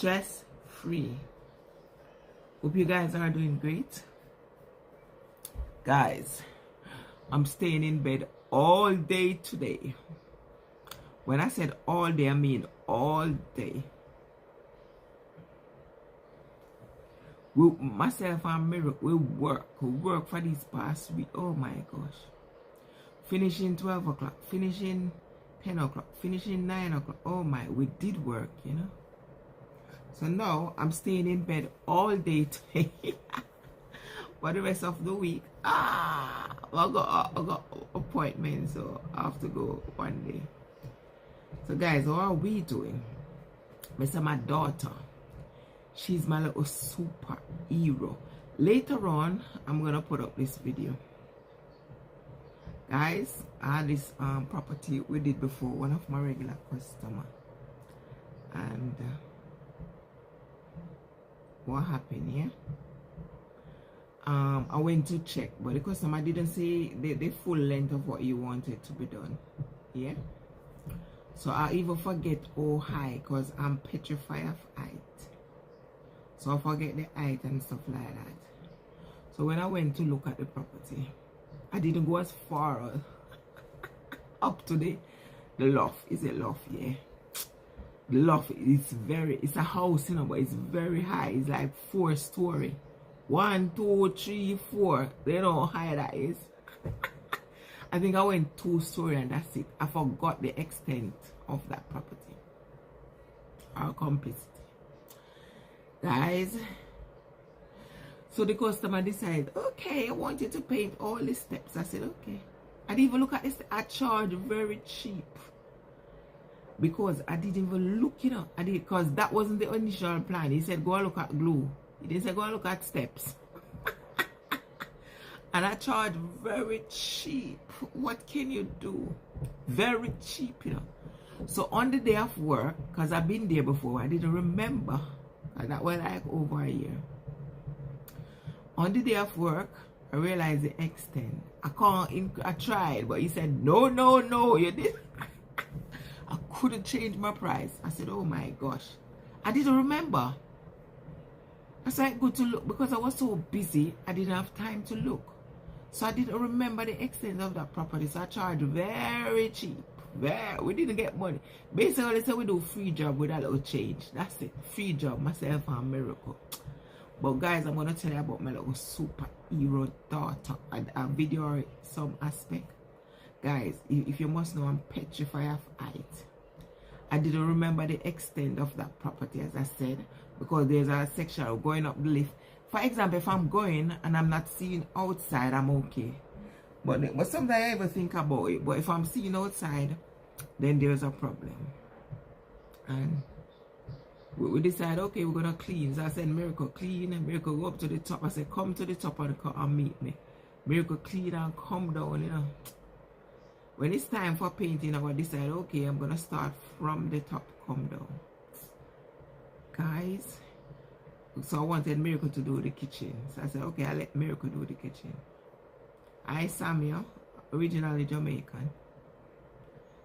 stress free. Hope you guys are doing great. Guys, I'm staying in bed all day today. When I said all day, I mean all day. Myself and Miracle, we work for this past week. Oh my gosh. Finishing 12 o'clock, finishing 10 o'clock, finishing 9 o'clock. Oh my, we did work, you know. So now I'm staying in bed all day today. For the rest of the week. I got appointments, so I have to go one day. So guys, how are we doing? My daughter, she's my little superhero. Later on, I'm gonna put up this video. Guys, I had this property we did before, one of my regular customer, and what happened, yeah? I went to check, but the customer didn't say the full length of what you wanted to be done, yeah? So I even forget how high, because I'm petrified of height. So I forget the height and stuff like that. So when I went to look at the property, I didn't go as far up to the loft. Is it loft? Yeah. The loft is it's a house, you know, but it's very high. It's like 4-story. 1, 2, 3, 4. They know how high that is. I think I went 2-story and that's it. I forgot the extent of that property. Our complexity. Guys, so the customer decided, okay, I want you to paint all the steps. I said, okay. I didn't even look at this. I charged very cheap because I didn't even look, you know. I did, because that wasn't the initial plan. He said, go and look at glue. He didn't say, go and look at steps. And I charged very cheap. What can you do? Very cheap, you know. So on the day of work, because I've been there before, I didn't remember. And that was like over a year. On the day of work, I realized the extent. I tried, but he said, no, you did. I couldn't change my price. I said, oh my gosh. I didn't remember. I said, good to look, because I was so busy, I didn't have time to look. So I didn't remember the extent of that property. So I charged very cheap. We didn't get money. Basically, they said we do free job with a little change. That's it. Free job, myself and Miracle. But guys, I'm going to tell you about my little superhero daughter. A video or some aspect. Guys, if you must know, I'm petrified of height. I didn't remember the extent of that property, as I said, because there's a section going up the lift. For example, if I'm going and I'm not seeing outside, I'm okay. But sometimes I even think about it. But if I'm seeing outside, then there's a problem. And we decide, okay, we're going to clean. So I said, Miracle, clean. And Miracle, go up to the top. I said, come to the top of the car and meet me. Miracle, clean and come down, you know. When it's time for painting, I will decide, okay, I'm going to start from the top, come down. Guys, so I wanted Miracle to do the kitchen. So I said, okay, I'll let Miracle do the kitchen. I, Samuel, originally Jamaican.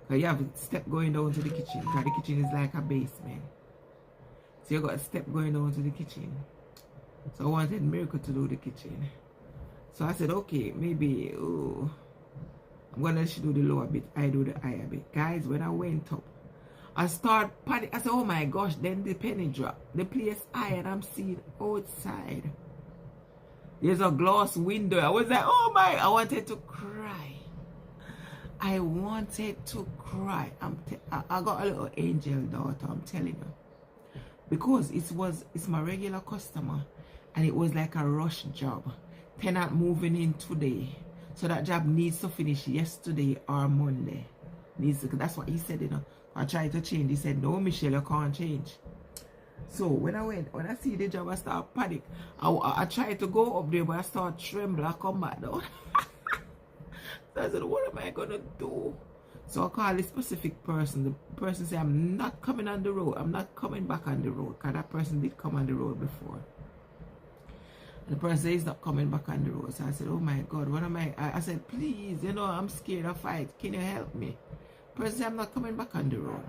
So you have a step going down to the kitchen, because the kitchen is like a basement. So you got a step going down to the kitchen. So I wanted Miracle to do the kitchen. So I said, okay, maybe I'm gonna let you do the lower bit, I do the higher bit. Guys, when I went up, I start panic. I said, oh my gosh, then the penny drop. The place high and I'm seeing outside. There's a glass window. I was like, oh my, I wanted to cry. I wanted to cry. I got a little angel daughter, I'm telling you. Because it's my regular customer and it was like a rush job. Tenant moving in today. So that job needs to finish yesterday or Monday. That's what he said, you know. I tried to change. He said, no, Michelle, you can't change. So when I see the job, I start panic. I tried to go up there, but I start tremble. I come back down. So I said, what am I going to do? So I call a specific person. The person said, I'm not coming on the road. I'm not coming back on the road. Because that person did come on the road before. And the person said, he's not coming back on the road. So I said, oh my God, what am I said, please, you know, I'm scared of fight. Can you help me? The person said, I'm not coming back on the road.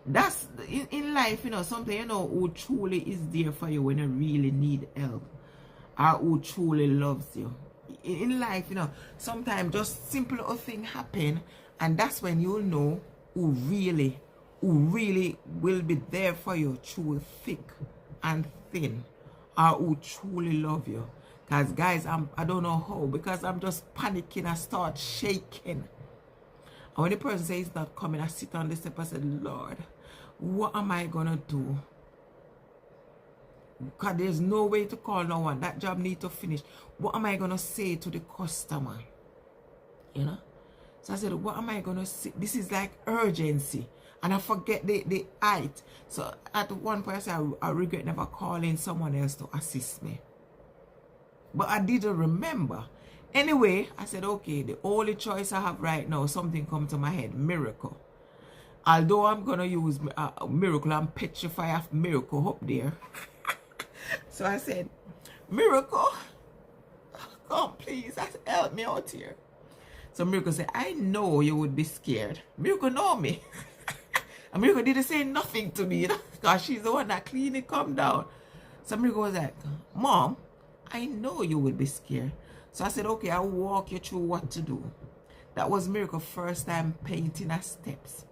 That's in life, you know, something, you know, who truly is there for you when you really need help, or who truly loves you. In life, you know, sometimes just simple little thing happen, and that's when you'll know who really will be there for you through thick and thin, or who truly love you. Because guys, I don't know how, because I'm just panicking. I start shaking. And when the person says he's not coming, I sit on the step and say, Lord, what am I gonna do? Because there's no way to call no one. That job need to finish. What am I gonna say to the customer? You know? So I said, what am I gonna say? This is like urgency. And I forget the height. So at one point I said, I regret never calling someone else to assist me. But I didn't remember. Anyway, I said, okay, the only choice I have right now, something come to my head, miracle. Although I'm going to use miracle, I'm petrified of miracle up there. So I said, miracle, come please, help me out here. So miracle said, I know you would be scared. Miracle know me. And miracle didn't say nothing to me, you know, because she's the one that cleanly come down. So miracle was like, Mom, I know you would be scared. So I said, okay, I'll walk you through what to do. That was Miracle first time painting her steps.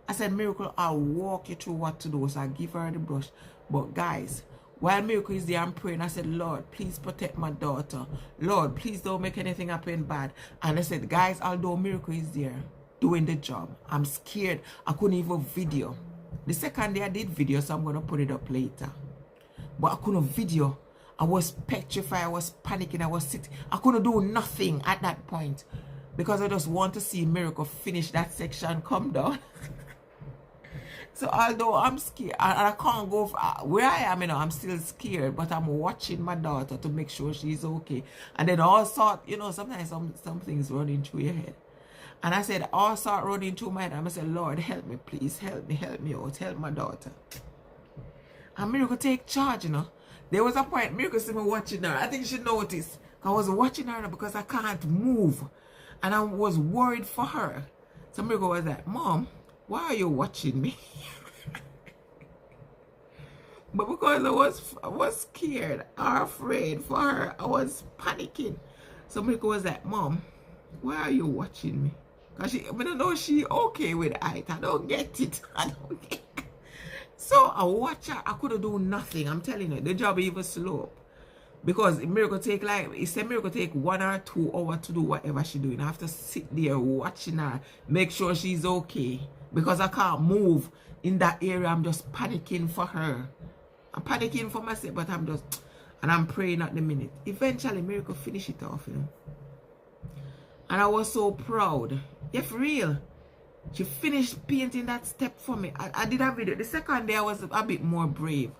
I said, Miracle, I'll walk you through what to do. So I give her the brush. But guys, while Miracle is there, I'm praying. I said, Lord, please protect my daughter. Lord, please don't make anything happen bad. And I said, guys, although Miracle is there doing the job, I'm scared. I couldn't even video. The second day I did video, so I'm going to put it up later. But I couldn't video. I was petrified, I was panicking, I was sitting. I couldn't do nothing at that point because I just want to see Miracle finish that section, come down. So although I'm scared, I can't go where I am, you know, I'm still scared, but I'm watching my daughter to make sure she's okay. And then all sort, you know, sometimes some things running through your head. And I said, all sort running through my head. I said, Lord, help me, please, help me out, help my daughter. And Miracle take charge, you know. There was a point, Miracle see me watching her. I think she noticed. I was watching her because I can't move. And I was worried for her. So Miracle was like, Mom, why are you watching me? But because I was scared or afraid for her, I was panicking. So Miracle was like, Mom, why are you watching me? Because I don't know she okay with height. I don't get it. I don't get it. So I watch her, I couldn't do nothing. I'm telling you, the job even slow. Because Miracle take like, it said Miracle take 1 or 2 hours to do whatever she's doing. I have to sit there watching her, make sure she's okay. Because I can't move in that area. I'm just panicking for her. I'm panicking for myself, but I'm praying at the minute. Eventually, Miracle finish it off, you know. And I was so proud. Yeah, for real. She finished painting that step for me. I did a video. The second day I was a bit more brave.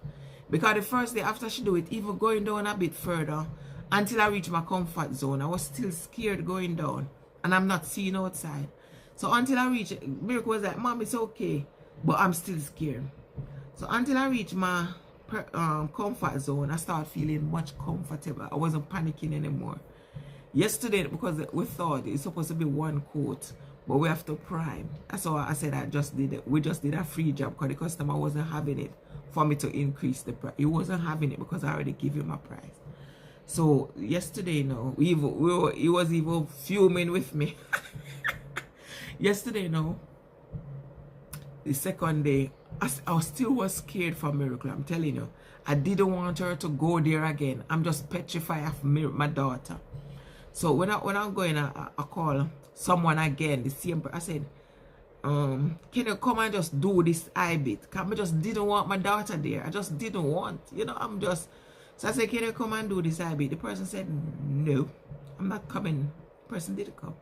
Because the first day after she do it, even going down a bit further, until I reached my comfort zone, I was still scared going down. And I'm not seeing outside. So until I reached, Miracle was like, Mom, it's okay. But I'm still scared. So until I reached my comfort zone, I started feeling much comfortable. I wasn't panicking anymore. Yesterday, because we thought it's supposed to be 1 coat, but we have to prime. That's why I said we just did a free job because the customer wasn't having it for me to increase the price. He wasn't having it because I already give him a price. So yesterday, no, he was even fuming with me. Yesterday, no, the second day, I still was scared for Miracle. I'm telling you, I didn't want her to go there again. I'm just petrified of my daughter. So when I'm going, I call someone again, the same person. I said, can you come and just do this eye bit? Because I just didn't want my daughter there. I just didn't want, you know, so I said, can you come and do this eye bit? The person said, no, I'm not coming. The person didn't come.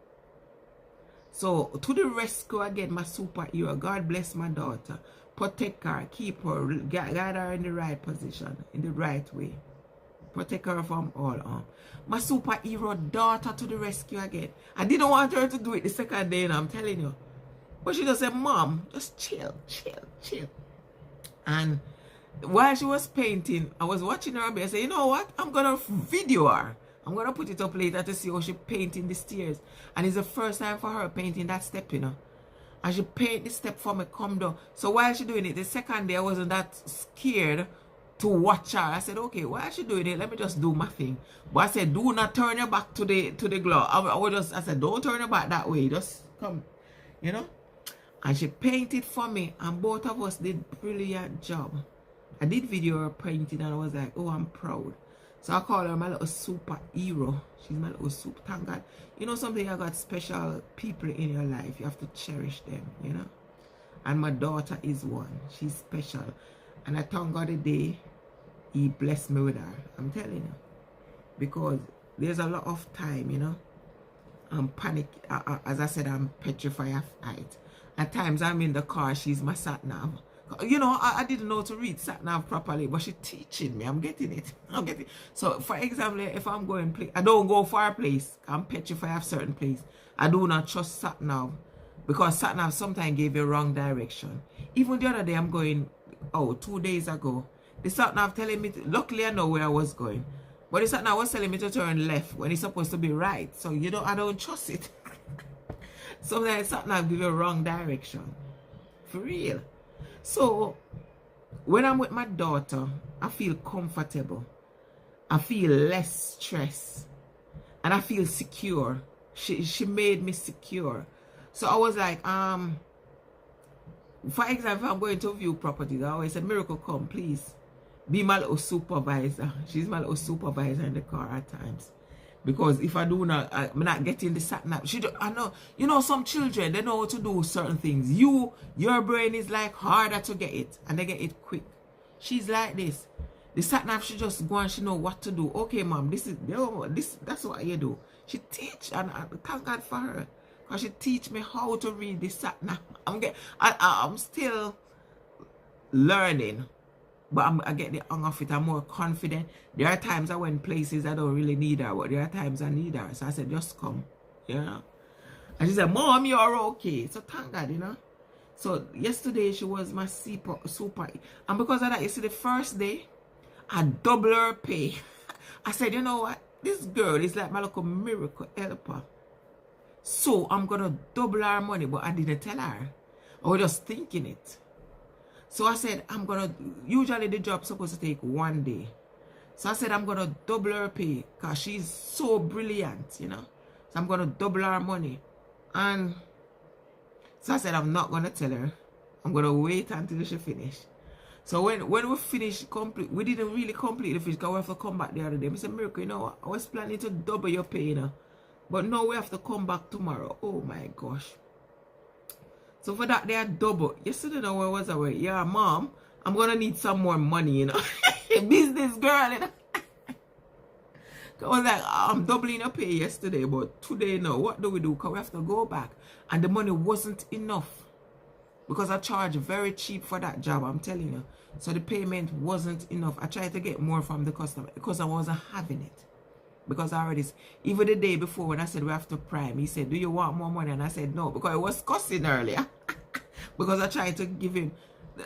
So to the rescue again, my superhero. God bless my daughter. Protect her, keep her, guide her in the right position, in the right way. Protect her from all harm. My superhero daughter to the rescue again. I didn't want her to do it the second day, and I'm telling you. But she just said, Mom, just chill. And while she was painting, I was watching her and I said, you know what? I'm going to video her. I'm going to put it up later to see how she painting the stairs. And it's the first time for her painting that step, you know. And she paint the step for me, come down. So while she doing it, the second day I wasn't that scared to watch her. I said, okay, why is she doing it? Let me just do my thing. But I said, do not turn your back to the glove. I said, don't turn your back that way. Just come, you know. And she painted for me, and both of us did brilliant job. I did video her painting, and I was like, oh, I'm proud. So I call her my little superhero. She's my little super. Thank God. You know something, I got special people in your life. You have to cherish them, you know. And my daughter is one. She's special. And I thank God the day He blessed me with her. I'm telling you. Because there's a lot of time, you know. I'm panic. As I said, I'm petrified of height. At times I'm in the car, she's my sat nav. You know, I didn't know to read sat nav properly, but she's teaching me. I'm getting it. I'm getting it. So, for example, if I'm going place, I don't go for a place. I'm petrified of certain place. I do not trust sat nav because sat nav sometimes gave you wrong direction. Even the other day, I'm going. 2 days ago, the sat nav telling me. Luckily, I know where I was going, but the sat nav was telling me to turn left when it's supposed to be right. So you know, I don't trust it. Sometimes sat nav give you wrong direction, for real. So, when I'm with my daughter, I feel comfortable. I feel less stress. And I feel secure. She made me secure. So, I was like, for example, if I'm going to view properties, I always say, Miracle, come, please. Be my little supervisor. She's my little supervisor in the car at times. Because if I do not, I'm not getting the sat nav. I know, you know, some children, they know how to do certain things. Your brain is like harder to get it, and they get it quick. She's like this. The sat nav, she just go and she know what to do. Okay, mom, that's what you do. She teach, and I thank God for her, because she teach me how to read the sat nav. I'm still learning. But I get the hang of it. I'm more confident. There are times I went places I don't really need her, but there are times I need her. So I said, just come. You know? And she said, Mom, you're okay. So thank God, you know. So yesterday she was my super. And because of that, you see, the first day, I double her pay. I said, you know what? This girl is like my little miracle helper. So I'm going to double her money, but I didn't tell her. I was just thinking it. So I said, usually the job's supposed to take 1 day. So I said, I'm going to double her pay because she's so brilliant, you know. So I'm going to double her money. And so I said, I'm not going to tell her. I'm going to wait until she finish. So when we finish, we didn't really complete the fish because we have to come back the other day. I said, Miracle, you know what? I was planning to double your pay, you know. But now we have to come back tomorrow. Oh my gosh. So for that, they are double. Yesterday, now where was I? Yeah, Mom, I'm going to need some more money, you know. Business girl, you know. I was like, I'm doubling your pay yesterday, but today, no. What do we do? Because we have to go back. And the money wasn't enough. Because I charge very cheap for that job, I'm telling you. So the payment wasn't enough. I tried to get more from the customer because I wasn't having it. Because I already, even the day before when I said we have to prime, he said, do you want more money? And I said no, because I was cussing earlier. Because I tried to give him,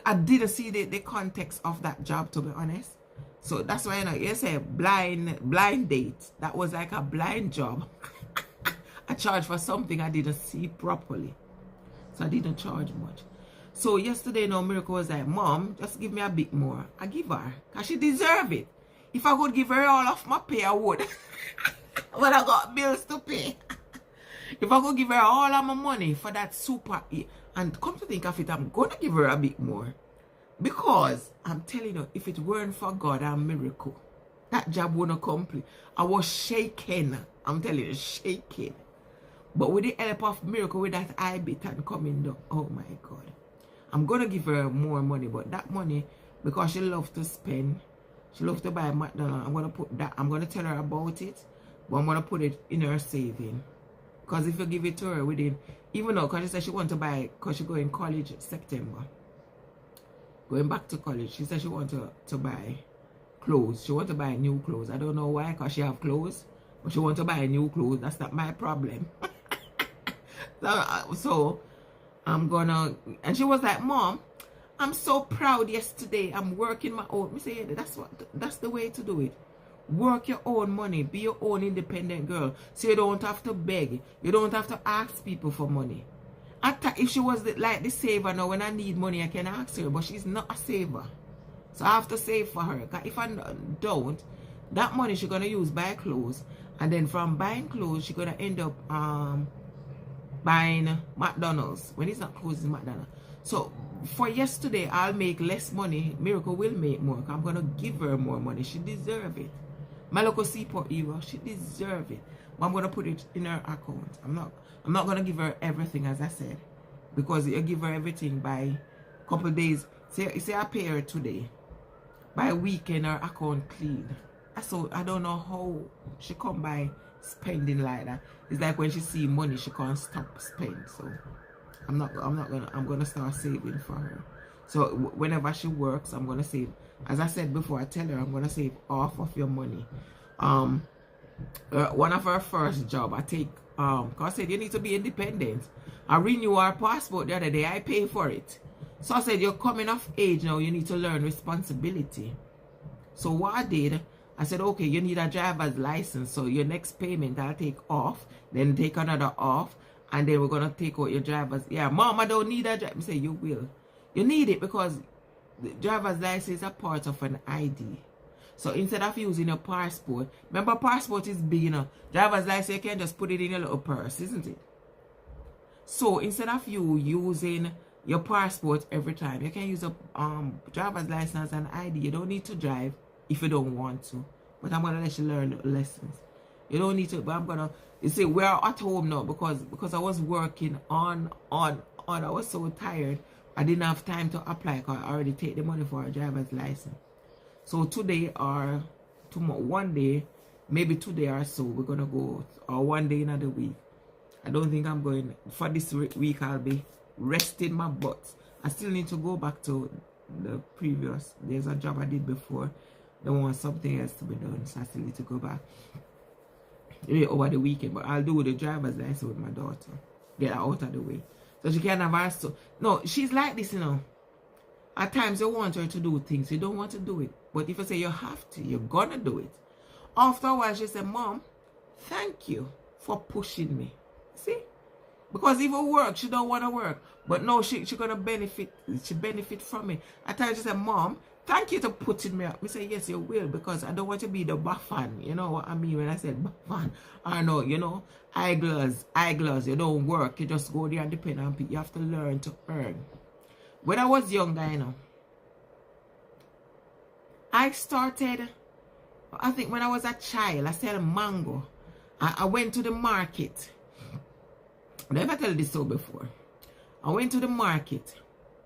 I didn't see the context of that job, to be honest. So that's why, you know, you say blind date. That was like a blind job. I charged for something I didn't see properly. So I didn't charge much. So yesterday, no, Miracle was like, Mom, just give me a bit more. I give her, because she deserves it. If I could give her all of my pay, I would. But I got bills to pay. If I could give her all of my money for that super, and come to think of it, I'm going to give her a bit more. Because, I'm telling you, if it weren't for God and Miracle, that job wouldn't complete. I was shaking. I'm telling you, shaking. But with the help of Miracle, with that eye bit and coming down, oh my God. I'm going to give her more money, but that money, because she loves to spend, she loves to buy McDonald's, I'm going to put that, I'm going to tell her about it, but I'm going to put it in her saving. Because if you give it to her within, even though, because she said she wants to buy, because she going college September. Going back to college, she said she wants to buy clothes. She wants to buy new clothes. I don't know why, because she have clothes, but she wants to buy new clothes. That's not my problem. So I'm gonna, and she was like, Mom, I'm so proud yesterday. I'm working my own. I say, that's the way to do it. Work your own money. Be your own independent girl. So you don't have to beg. You don't have to ask people for money. If she was like the saver now, when I need money, I can ask her, but she's not a saver. So I have to save for her. Cause if I don't, that money she's gonna use buy clothes, and then from buying clothes, she's gonna end up buying McDonald's. When it's not clothes, it's McDonald's. So for yesterday, I'll make less money. Miracle will make more. I'm gonna give her more money. She deserves it. My local Seaport Eva, she deserves it. But I'm gonna put it in her account. I'm not gonna give her everything, as I said, because you give her everything by a couple days. Say I pay her today. By a weekend, her account clean. So I don't know how she come by spending like that. It's like when she see money, she can't stop spend. So I'm gonna start saving for her. So whenever she works, I'm gonna save. As I said before, I tell her I'm gonna save half of your money. One of her first job, I take cause I said you need to be independent. I renew our passport the other day. I pay for it. So I said, you're coming of age now, you need to learn responsibility. So what I did, I said, okay, you need a driver's license. So your next payment, I'll take off, then take another off, and then we're going to take out your driver's. Yeah, Mom, I don't need a driver. I say, you will. You need it because the driver's license is a part of an ID. So instead of using your passport, remember passport is big, you know. Driver's license, you can just put it in your little purse, isn't it? So instead of you using your passport every time, you can use a driver's license and ID. You don't need to drive if you don't want to. But I'm gonna let you learn lessons. You don't need to, but I'm gonna, you see, we're at home now because I was working on. I was so tired. I didn't have time to apply because I already take the money for a driver's license. So today or tomorrow, one day, maybe today or so, we're gonna go, or one day in the week. I don't think I'm going, for this week I'll be resting my butt. I still need to go back to the previous, there's a job I did before. They want something else to be done, so I still need to go back over the weekend. But I'll do the driver's license with my daughter, get her out of the way, so she can have her stuff. No, she's like this, you know. At times you want her to do things, you don't want to do it, but if you say you have to, you're gonna do it. After a while she said, Mom, thank you for pushing me. See, because even work, she don't want to work, but no, she gonna benefit. She benefit from it. At times she said, Mom, thank you for putting me up. Me say, yes, you will, because I don't want to be the buffan. You know what I mean when I said buffan? I know, you know, eyeglass. You don't work. You just go there and depend on people. You have to learn to earn. When I was younger, you know, I started, I think when I was a child, I said mango. I went to the market. I never tell this so before. I went to the market.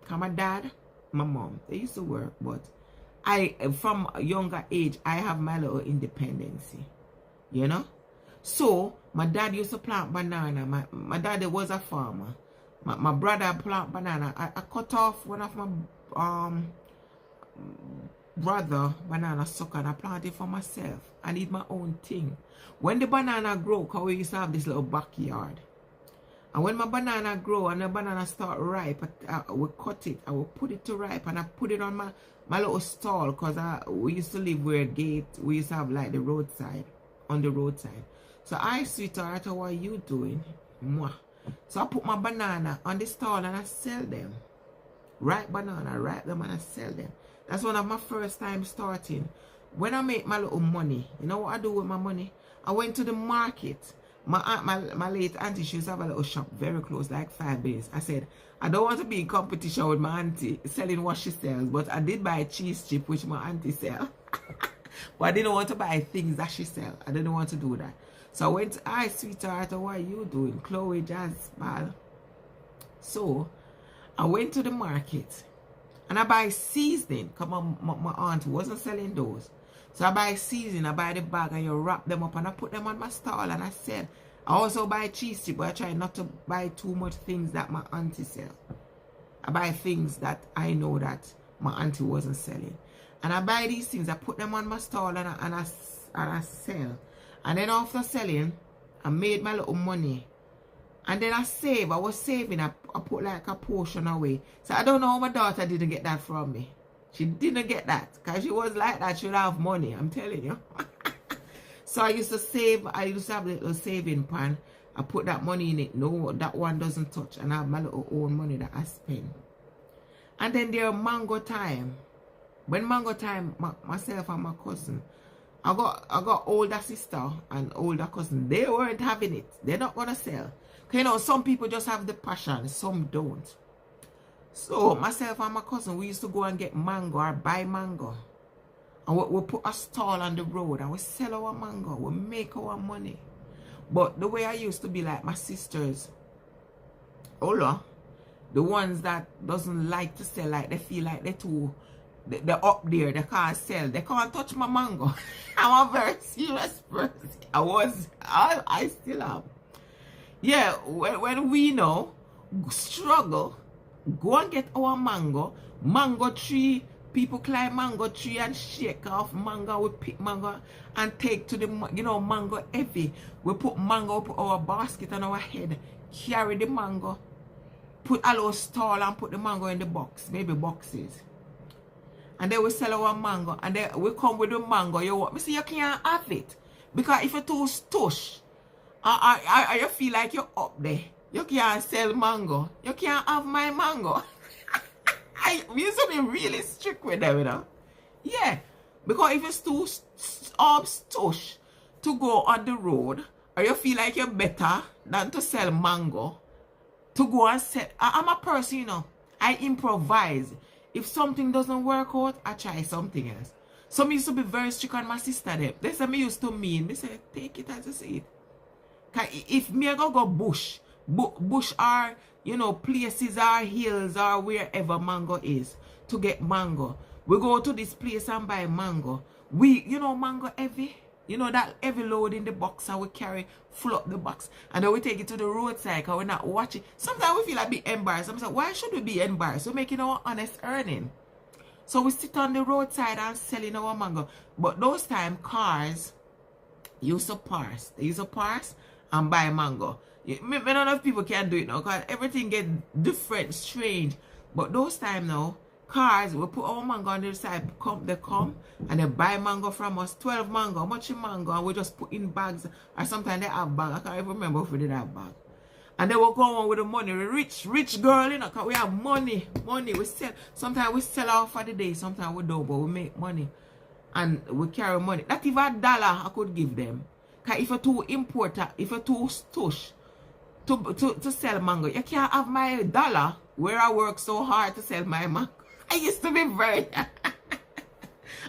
Cause my dad, my mom, they used to work, but from a younger age, I have my little independence, you know. So my dad used to plant banana. My dad was a farmer. My brother plant banana. I cut off one of my brother banana sucker and I planted for myself. I need my own thing. When the banana grow, cause we used to have this little backyard. And when my banana grow and the banana start ripe, I will cut it. I will put it to ripe and I put it on my little stall, because we used to live where we used to have like the roadside, on the roadside. So I, sweetheart, what are you doing? Mwah. So I put my banana on the stall and I sell them. Ripe banana, ripe them and I sell them. That's one of my first time starting. When I make my little money, you know what I do with my money? I went to the market. My late auntie, she used to have a little shop very close, like 5 days. I said, I don't want to be in competition with my auntie selling what she sells, but I did buy a cheese chip, which my auntie sell. But I didn't want to buy things that she sell. I didn't want to do that. So I went, hi, sweetheart, what are you doing? Chloe, Jazz, Bal. So I went to the market and I buy seasoning, because my aunt wasn't selling those. So I buy seasoning, I buy the bag and you wrap them up and I put them on my stall and I sell. I also buy cheese chip, but I try not to buy too much things that my auntie sell. I buy things that I know that my auntie wasn't selling. And I buy these things, I put them on my stall and I sell. And then after selling, I made my little money. And then I save. I was saving. I put like a portion away. So I don't know how my daughter didn't get that from me. She didn't get that. Because she was like that. She would have money. I'm telling you. So I used to save. I used to have a little saving pan. I put that money in it. No, that one doesn't touch. And I have my little own money that I spend. And then there mango time. When mango time, myself and my cousin, I got older sister and older cousin. They weren't having it. They're not gonna sell. You know, some people just have the passion, some don't. So myself and my cousin, we used to go and get mango or buy mango. And we put a stall on the road and we sell our mango. We make our money. But the way I used to be like my sisters, the ones that doesn't like to sell, like they feel like they're up there, they can't sell, they can't touch my mango. I'm a very serious person. I still am. Yeah, when we know, struggle, go and get our mango tree, people climb mango tree and shake off mango, we pick mango and take to the, mango heavy. We put mango, put our basket on our head, carry the mango, put a little stall and put the mango in the box, maybe boxes. And then we sell our mango, and then we come with the mango. You see, you can't have it. Because if you're too stush, you feel like you're up there. You can't sell mango. You can't have my mango. We used to be really strict with them, you know. Yeah. Because if it's too stush to go on the road, or you feel like you're better than to sell mango, to go and sell. I'm a person, you know. I improvise. If something doesn't work out, I try something else. Some used to be very strict on my sister. They say me used to mean. Me say, take it as you see it. Cause if me I go bush are, places or hills or wherever mango is to get mango. We go to this place and buy mango. Mango heavy. That heavy load in the box and we carry full up the box. And then we take it to the roadside because we're not watching. Sometimes we feel like be embarrassed. I'm saying, why should we be embarrassed? We're making our honest earning. So we sit on the roadside and selling our mango. But those times, cars used to pass. They used to pass and buy mango. None of people can do it now because everything gets different, strange. But those times now, cars, we put our mango on the side, they come and they buy mango from us, 12 mango, much mango, and we just put in bags, or sometimes they have bags. I can't even remember if we did have bag. And they will go on with the money, rich girl, because we have money, we sell. Sometimes we sell out for the day, sometimes we don't, but we make money. And we carry money. Not even $1 I could give them. Because if you're too important, if you're too stush to sell mango, you can't have my $1 where I work so hard to sell my mango. I used to be very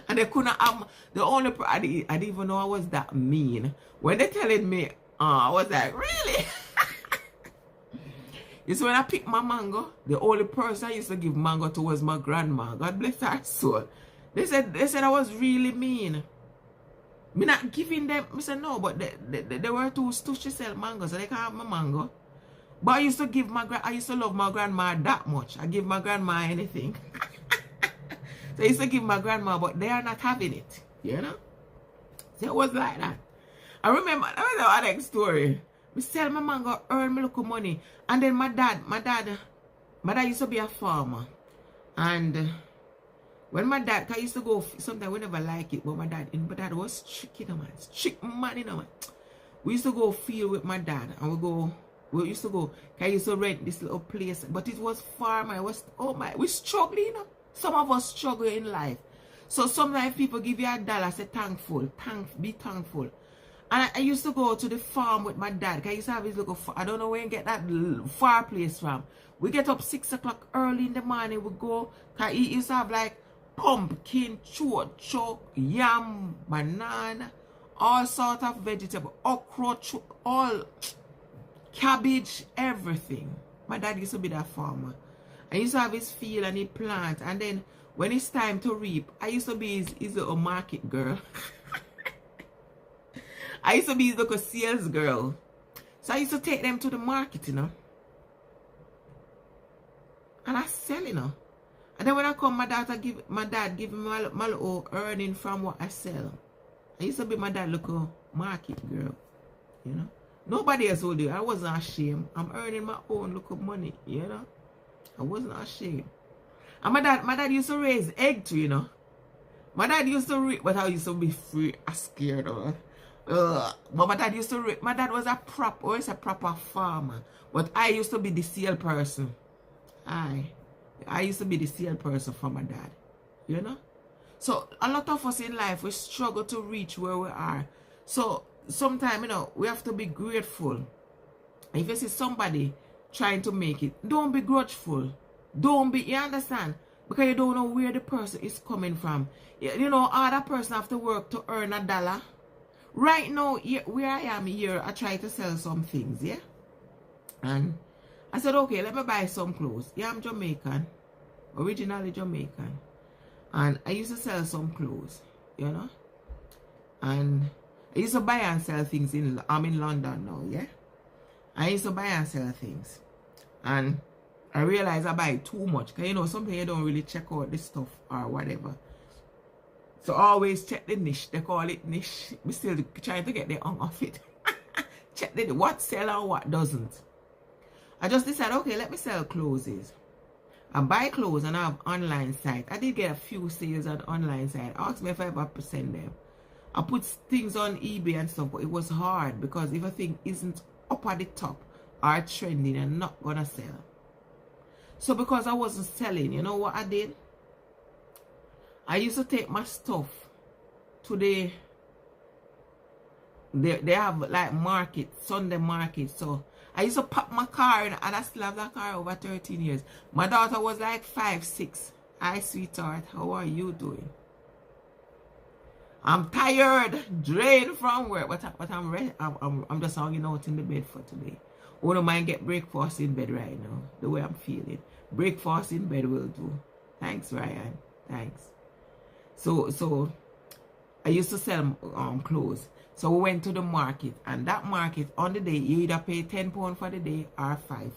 and they couldn't have the only I didn't even know I was that mean. When they telling me, I was like, really? You see, when I picked my mango, the only person I used to give mango to was my grandma. God bless her soul. They said I was really mean. Me not giving them. I said no, but they were too stupid to sell mango, so they can't have my mango. But I used to love my grandma that much. I give my grandma anything. So I used to give my grandma, but they are not having it. So it was like that. I remember, that was the other story. I sell my mango, earn my little money. And then my dad used to be a farmer. And when my dad, I used to go, sometimes we never like it, but my dad was strict, man. Strict man, man. We used to go field with my dad, and we used to go, I used to rent this little place, but it was far, man. We struggling, Some of us struggle in life. So sometimes people give you $1, say be thankful. And I used to go to the farm with my dad, because I used to have his little farm. I don't know where you get that far place from. We get up 6 o'clock early in the morning, we go, because he used to have like pumpkin, choke, yam, banana, all sort of vegetable, okra, all cabbage, everything. My dad used to be that farmer. I used to have his field and he plant, and then when it's time to reap, I used to be his little market girl. I used to be his little sales girl. So I used to take them to the market, And I sell, And then when I come, my dad give me my little earning from what I sell. I used to be my dad little market girl, Nobody else would do it. I wasn't ashamed. I'm earning my own little money, I wasn't ashamed. And my dad used to raise egg too, My dad used to read, but I used to be free, I scared of her. But my dad used to, my dad was a proper farmer. But I used to be the salesperson. I used to be the salesperson for my dad. You know? So a lot of us in life, we struggle to reach where we are. So sometimes, you know, we have to be grateful. If you see somebody trying to make it, don't be grudgeful. Don't be, you understand? Because you don't know where the person is coming from. You know, all that person have to work to earn $1. Right now, where I am here, I try to sell some things, yeah? And I said, okay, let me buy some clothes. Yeah, I'm Jamaican. Originally Jamaican. And I used to sell some clothes, you know? And I used to buy and sell things I'm in London now, yeah? I used to buy and sell things. And I realized I buy too much. Because, you know, sometimes you don't really check out the stuff or whatever. So always check the niche. They call it niche. We still trying to get the hang of it. Check what sell and what doesn't. I just decided, okay, let me sell clothes. I buy clothes and I have online site. I did get a few sales on online site. Ask me if I ever present them. I put things on eBay and stuff, but it was hard because if a thing isn't up at the top or trending, I'm not gonna sell. So because I wasn't selling, you know what I did? I used to take my stuff to they have like market, Sunday market. So I used to pop my car in, and I still have that car over 13 years. My daughter was like 5, 6. Hi, sweetheart. How are you doing? I'm tired, drained from work, but I'm ready. I'm just hanging out in the bed for today. I wouldn't mind get breakfast in bed right now, the way I'm feeling. Breakfast in bed will do. Thanks, Ryan. Thanks. So I used to sell clothes. So we went to the market, and that market on the day you either pay £10 for the day or £5.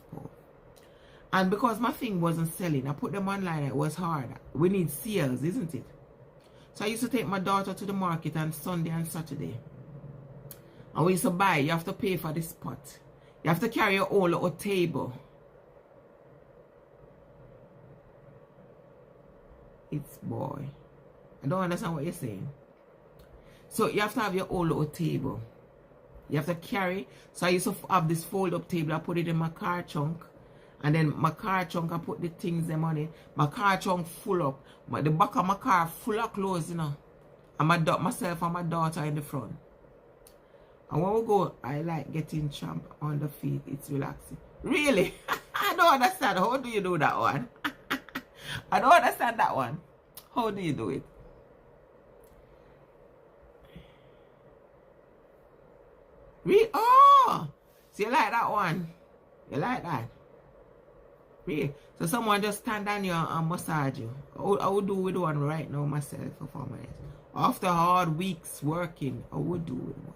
And because my thing wasn't selling, I put them online. It was hard. We need sales, isn't it? So I used to take my daughter to the market on Sunday and Saturday. And we used to buy. You have to pay for the spot. You have to carry your own little table. It's boy. I don't understand what you're saying. So you have to have your own little table. You have to carry. So I used to have this fold-up table. I put it in my car trunk. And then my car trunk, I put the things them on it. My car trunk full up. The back of my car full of clothes, you know. And myself and my daughter in the front. And when we go, I like getting champ on the feet. It's relaxing. Really? I don't understand. How do you do that one? I don't understand that one. How do you do it? Really? Oh! So you like that one? You like that? Really? So someone just stand on you and massage you. I would do with one right now myself for 4 minutes. After hard weeks working, I would do with one.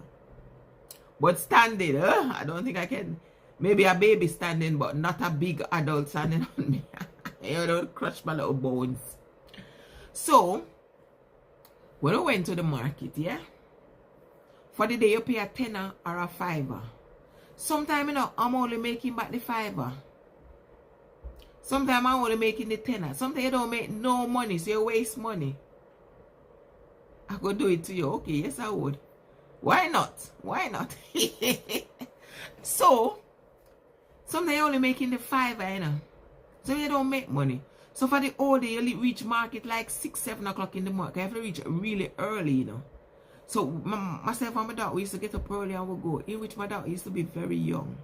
But standing, I don't think I can. Maybe a baby standing, but not a big adult standing on me. You don't crush my little bones. So, when I went to the market, yeah? For the day you pay a tenner or a $5. Sometimes, you know, I'm only making back the $5. Sometimes I'm only making the tenner. Sometimes you don't make no money, so you waste money. I could do it to you. Okay, yes I would. Why not? Why not? So, sometimes you're only making the $5, you know. So you don't make money. So for the whole day, you reach market like 6, 7 o'clock in the morning. You have to reach really early, you know. So myself and my daughter, we used to get up early and we go. In which my daughter used to be very young.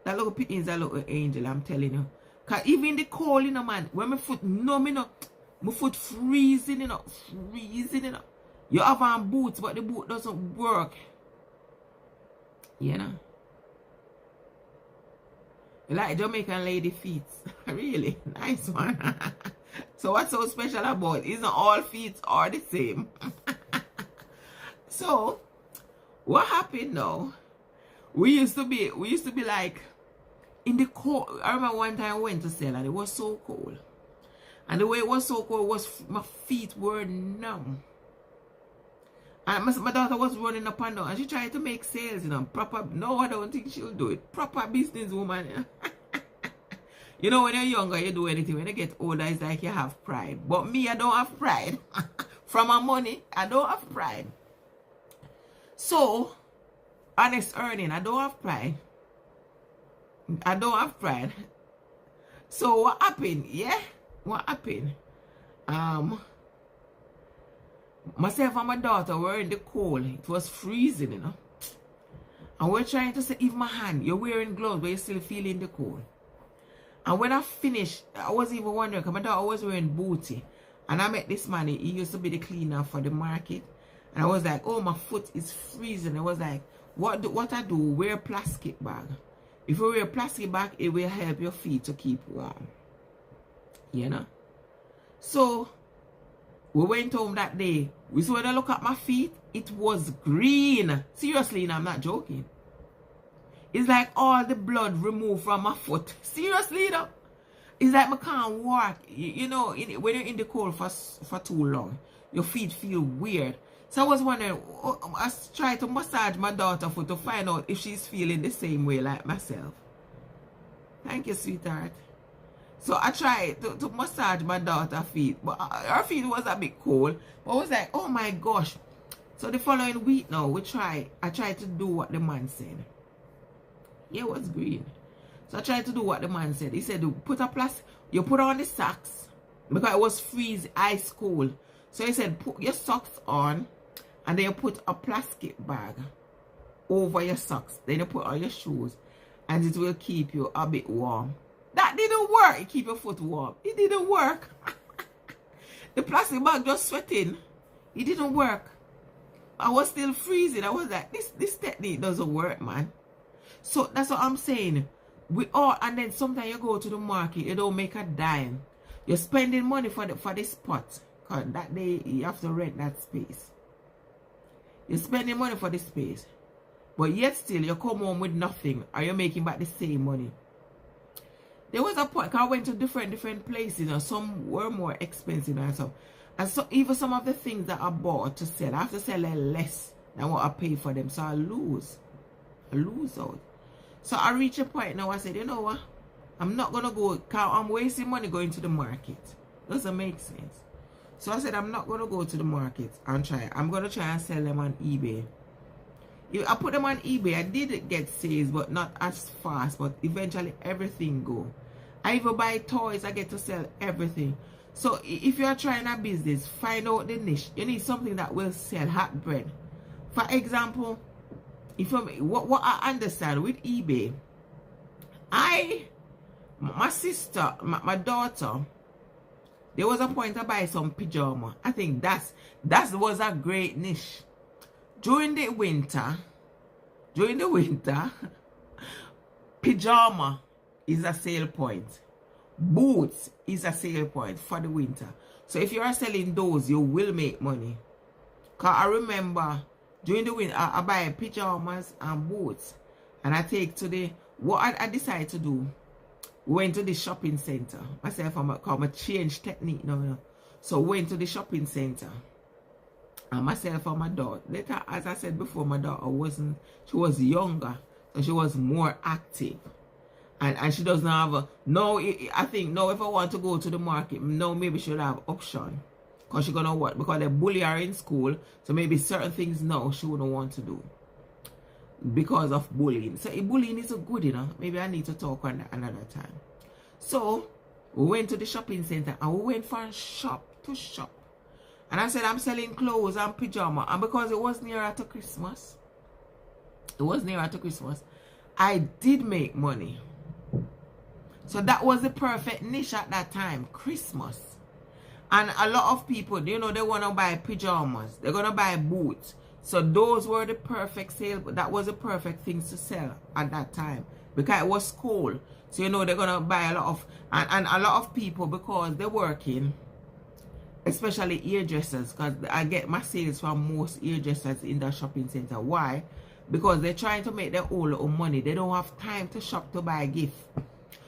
That little pitty is a little angel, I'm telling you. Because even the cold, you know, man, when my foot numb, you know, my foot freezing, you know, You have on boots, but the boot doesn't work. You know? You like Jamaican lady feet. Really? Nice one. So what's so special about it? Isn't all feet are the same? So, what happened now? We used to be like in the cold. I remember one time I went to sell and it was so cold. And the way it was so cold was my feet were numb. And my daughter was running up and down and she tried to make sales, you know, proper. No, I don't think she'll do it. Proper businesswoman. You know, when you're younger, you do anything. When you get older, it's like you have pride. But me, I don't have pride. From my money, I don't have pride. So, honest earning, I don't have pride. I don't have pride. So what happened? Yeah? What happened? Myself and my daughter were in the cold. It was freezing, you know. And we're trying to say, even my hand, you're wearing gloves, but you're still feeling the cold. And when I finished, I was even wondering, because my daughter was wearing booty. And I met this man, he used to be the cleaner for the market. And I was like, oh, my foot is freezing. I was like, what I do, wear a plastic bag. If you wear a plastic bag, it will help your feet to keep warm. You know? So, we went home that day. So when I look at my feet, it was green. Seriously, and I'm not joking. It's like all the blood removed from my foot. Seriously, you know? It's like I can't walk. You know, when you're in the cold for too long, your feet feel weird. So I was wondering, I tried to massage my daughter's foot to find out if she's feeling the same way like myself. Thank you, sweetheart. So I tried to massage my daughter's feet, but her feet was a bit cold. But I was like, oh my gosh. So the following week now, I tried to do what the man said. Yeah, it was green. So I tried to do what the man said. He said, you put on the socks, because it was freeze, ice cold. So he said, put your socks on, and then you put a plastic bag over your socks. Then you put on your shoes, and it will keep you a bit warm. That didn't work. It keep your foot warm. It didn't work. The plastic bag just sweating. It didn't work. I was still freezing. I was like, this technique doesn't work, man. So that's what I'm saying. And then sometimes you go to the market, you don't make a dime. You're spending money for the spot. Because that day you have to rent that space. You're spending money for the space. But yet still you come home with nothing, or you're making back the same money. There was a point, I went to different places, you know, some were more expensive and some. And so even some of the things that I bought to sell, I have to sell less than what I pay for them. So I lose out. So I reached a point now, I said, you know what? I'm not going to go, because I'm wasting money going to the market. Doesn't make sense. So I said, I'm not going to go to the market and try. I'm going to try and sell them on eBay. I put them on eBay. I did get sales, but not as fast. But eventually, everything go. I even buy toys. I get to sell everything. So if you're trying a business, find out the niche. You need something that will sell hot bread. For example, what I understand with eBay, my sister, my daughter, there was a point I buy some pajama. I think that was a great niche. During the winter, pajama is a sale point. Boots is a sale point for the winter. So if you are selling those, you will make money. Because I remember during the winter, I buy pajamas and boots. And I take to what I decided to do, we went to the shopping center. Myself, I'm a change technique now, you know. So went to the shopping center. And myself and my daughter. Later, as I said before, my daughter she was younger. So she was more active. And she doesn't have I think now if I want to go to the market, no, maybe she'll have option. Because she's going to what? Because they bully her in school. So maybe certain things now she wouldn't want to do. Because of bullying. So bullying is good, you know. Maybe I need to talk on that another time. So, we went to the shopping center and we went from shop to shop. And I said, I'm selling clothes and pajamas. And because it was nearer to Christmas, I did make money. So that was the perfect niche at that time, Christmas. And a lot of people, you know, they want to buy pajamas. They're going to buy boots. So those were the perfect sale. That was the perfect things to sell at that time. Because it was cold. So, you know, they're going to buy a lot of, and a lot of people, because they're working, especially hairdressers, because I get my sales from most hairdressers in the shopping center. Why? Because they're trying to make their own little money. They don't have time to shop to buy a gift.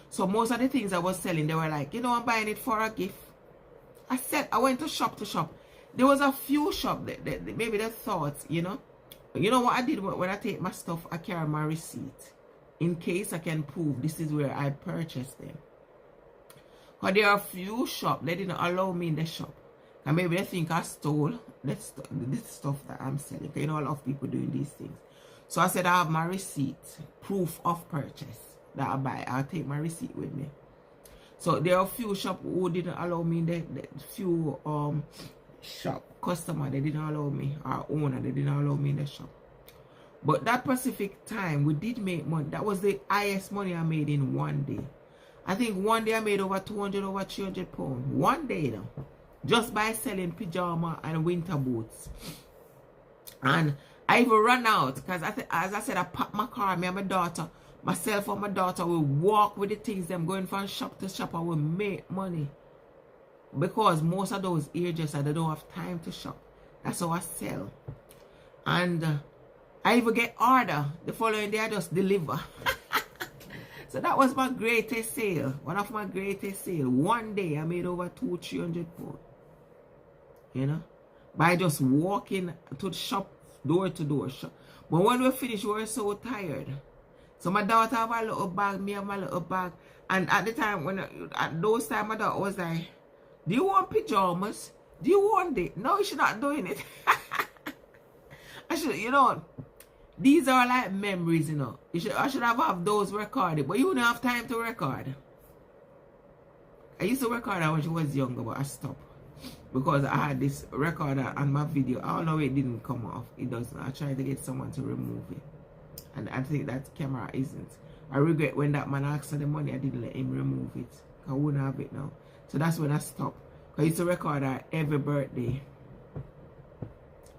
So most of the things I was selling, they were like, you know, I'm buying it for a gift. I went to shop to shop. There was a few shops that maybe they thought, you know what I did when I take my stuff, I carry my receipt in case I can prove this is where I purchased them. But there are a few shops, they didn't allow me in the shop. And maybe they think I stole this stuff that I'm selling. You know, a lot of people doing these things. So I said I have my receipt, proof of purchase that I buy. I'll take my receipt with me. So there are a few shops who didn't allow me. The few shop customer, they didn't allow me. Our owner, they didn't allow me in the shop. But that specific time, we did make money. That was the highest money I made in one day. I think one day I made over 200, over 300 pounds. One day now. Just by selling pajama and winter boots. And I even ran out. Because as I said, I packed my car. Me and my daughter. Myself and my daughter will walk with the things. Them going from shop to shop. And we make money. Because most of those hairdressers, they don't have time to shop. That's how I sell. And I even get order. The following day I just deliver. So that was my greatest sale. One of my greatest sales. One day I made over 200-300 pounds. You know? By just walking to the shop, door to door shop. But when we finished, we were so tired. So my daughter have a little bag, me have my little bag. And at the time, at those times, my daughter was like, do you want pajamas? Do you want it? No, she's not doing it. I should, you know, these are like memories, you know. I should have those recorded, but you don't have time to record. I used to record when she was younger, but I stopped. Because I had this recorder on my video. I don't know, it didn't come off. It doesn't. I tried to get someone to remove it. And I think that camera isn't. I regret when that man asked for the money, I didn't let him remove it. I wouldn't have it now. So that's when I stopped. I used to record her every birthday.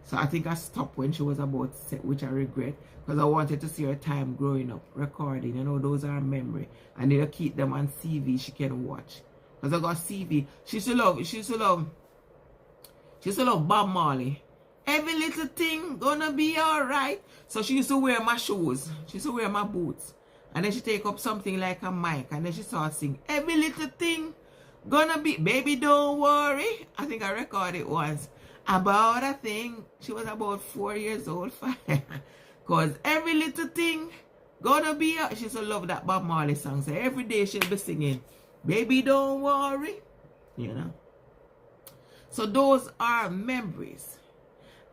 So I think I stopped when she was about set, which I regret. Because I wanted to see her time growing up, recording. You know, those are memory. I need to keep them on CV she can watch. Because I got CV. She used to love Bob Marley. Every little thing gonna be alright. So she used to wear my shoes. She used to wear my boots. And then she take up something like a mic. And then she started singing. Every little thing gonna be, baby, don't worry. I think I recorded once about a thing. She was about 4 years old. Because every little thing gonna be, she used to love that Bob Marley song. So every day she'll be singing, baby, don't worry. You know. So those are memories.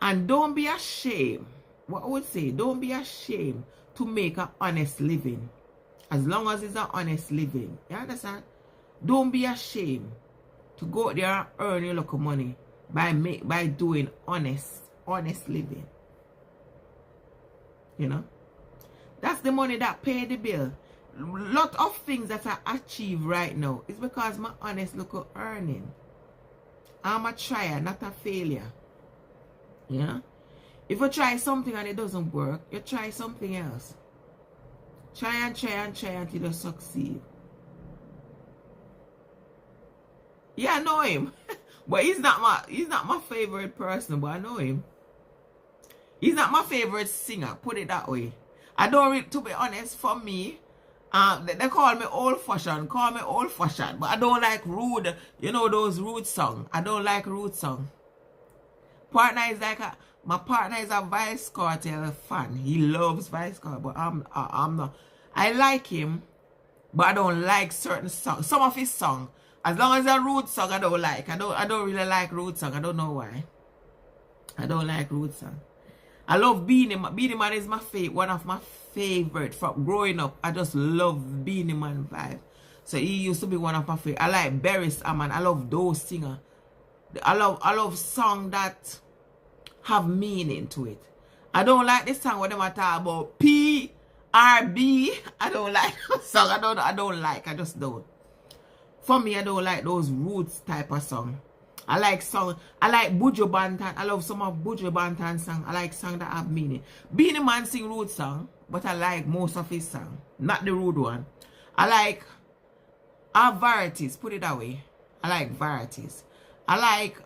And don't be ashamed. What I would say, don't be ashamed to make an honest living. As long as it's an honest living. You understand? Don't be ashamed to go out there and earn your local money by doing honest living. You know? That's the money that pay the bill. Lot of things that I achieve right now is because my honest local earning. I'm a trier, not a failure. Yeah? If you try something and it doesn't work, you try something else. Try and try and try until you succeed. Yeah, I know him. But he's not my favorite person, but I know him. He's not my favorite singer, put it that way. I don't really, to be honest, for me, they call me old-fashioned, but I don't like rude, you know, those rude songs. I don't like rude songs. My partner is a Vybz Kartel fan. He loves Vybz Kartel, but I'm not. I like him, but I don't like certain songs. Some of his songs, as long as a rude song, I don't like. I don't really like rude song. I don't know why. I don't like rude song. I love Beenie Man. Beenie Man is my one of my favorite from growing up. I just love Beenie Man vibe. So he used to be one of my favorite. I like Beres Hammond. I love those singers. I love songs that have meaning to it. I don't like this song where they talk about PRB. I don't like that song. I don't like. I just don't. For me, I don't like those roots type of song. I like Buju Banton. I love some of Buju Banton song. I like songs that have meaning. Beenie Man sing rude song, but I like most of his song. Not the rude one. I like varieties, put it that way. I like varieties. I like